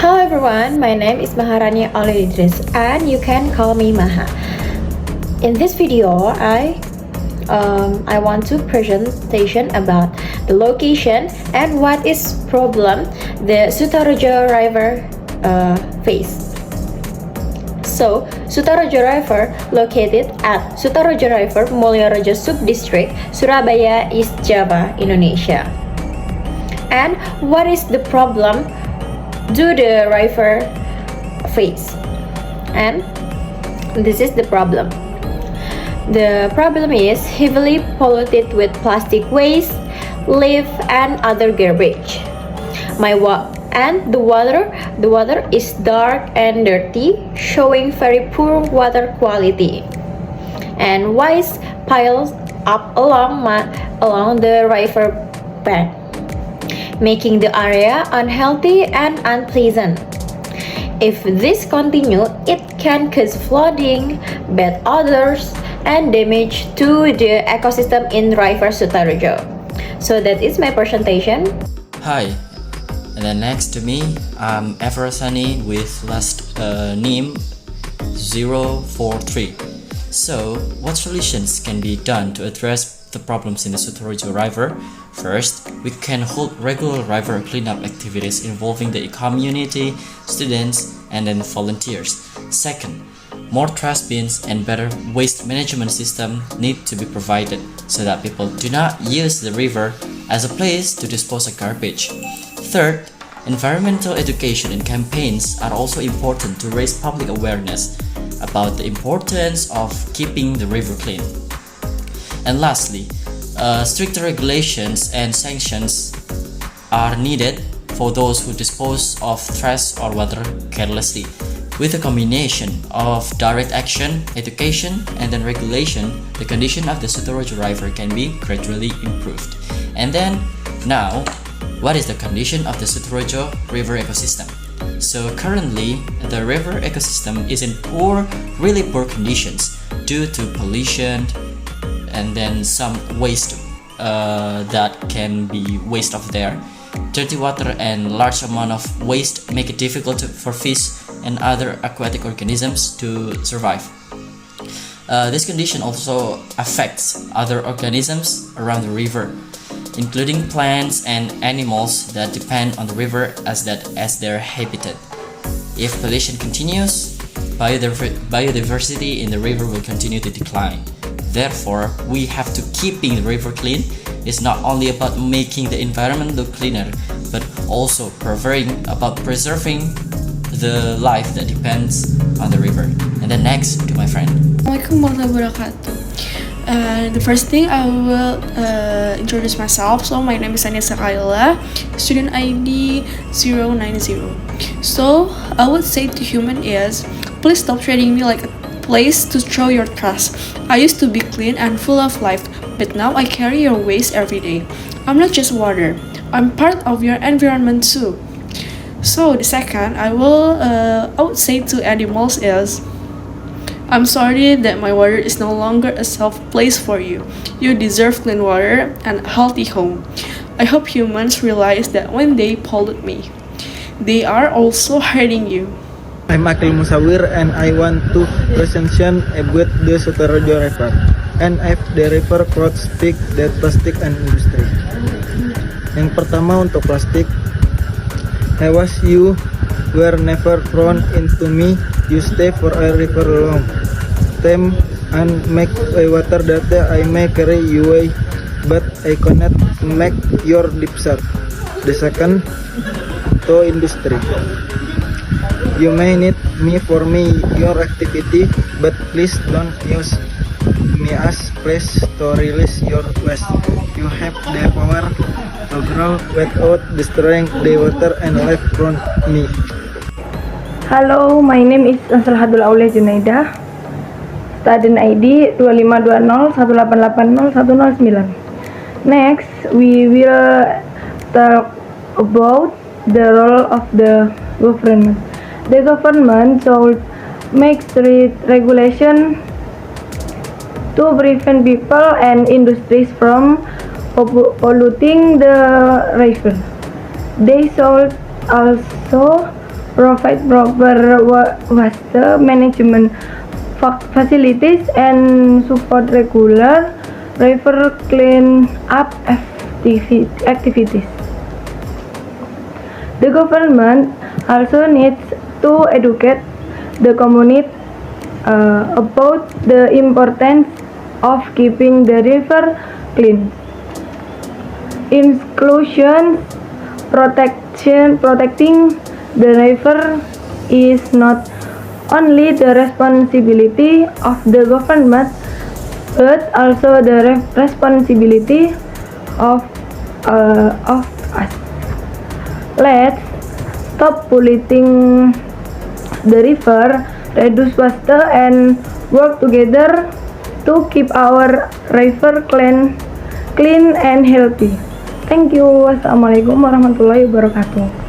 Hello everyone, my name is Maharani Olidris and you can call me Maha. In this video, I want to presentation about the location and what is problem the Sutarojo River face. So, Sutarojo River located at Sutarojo River, Mulyorejo Subdistrict, Surabaya, East Java, Indonesia. And what is the problem do the river face? And this is the problem. The problem is heavily polluted with plastic waste, leaf, and other garbage. And the water is dark and dirty, showing very poor water quality. And waste piles up along the river bank, making the area unhealthy and unpleasant. If this continues, it can cause flooding, bad odors, and damage to the ecosystem in River Sutarojo. So that is my presentation. Hi, and then next to me, I'm Eversani with last name 043. So, what solutions can be done to address the problems in the Sutarojo River? First, we can hold regular river cleanup activities involving the community, students, and then volunteers. Second, more trash bins and better waste management system need to be provided so that people do not use the river as a place to dispose of garbage. Third, environmental education and campaigns are also important to raise public awareness about the importance of keeping the river clean. And lastly, stricter regulations and sanctions are needed for those who dispose of trash or water carelessly. With a combination of direct action, education, and then regulation, the condition of the Sutarojo River can be gradually improved. And then, now, what is the condition of the Sutarojo River ecosystem? So currently, the river ecosystem is in really poor conditions due to pollution and then some waste that can be waste of there. Dirty water and large amount of waste make it difficult for fish and other aquatic organisms to survive. This condition also affects other organisms around the river, including plants and animals that depend on the river as their habitat. If pollution continues, biodiversity in the river will continue to decline. Therefore, we have to keeping the river clean. It's not only about making the environment look cleaner, but also preserving the life that depends on the river. And then next to my friend. Assalamualaikum warahmatullahi wabarakatuh. The first thing I will introduce myself. So my name is Anissa Kaila, student ID 090. So I would say to human is, please stop treating me like a place to throw your trash. I used to be clean and full of life, but now I carry your waste every day. I'm not just water, I'm part of your environment too. So the second I would say to animals is, I'm sorry that my water is no longer a safe place for you. You deserve clean water and a healthy home. I hope humans realize that when they pollute me, they are also hurting you. I'm Akil Musawir and I want to presentation about the Sutarojo River and if the river could speak that plastic and industry. Yang pertama untuk plastik, I was you were never thrown into me, you stay for a river long time and make a water that I may carry you away, but I cannot make your deep set. The second, to industry. You may need me for your activity, but please don't use me as place to release your waste. You have the power to grow without destroying the water and life from me. Hello, my name is Salhadul Aulia Junaida, student ID 25201880 109. Next, we will talk about the role of the government. The government should make strict regulation to prevent people and industries from polluting the river. They should also provide proper waste management facilities, and support regular river clean up activities. The government also needs to educate the community about the importance of keeping the river clean. Inclusion, protecting the river is not only the responsibility of the government, but also the responsibility of us. Let's stop polluting the river, reduce waste, and work together to keep our river clean and healthy. Thank you. Wassalamualaikum warahmatullahi wabarakatuh.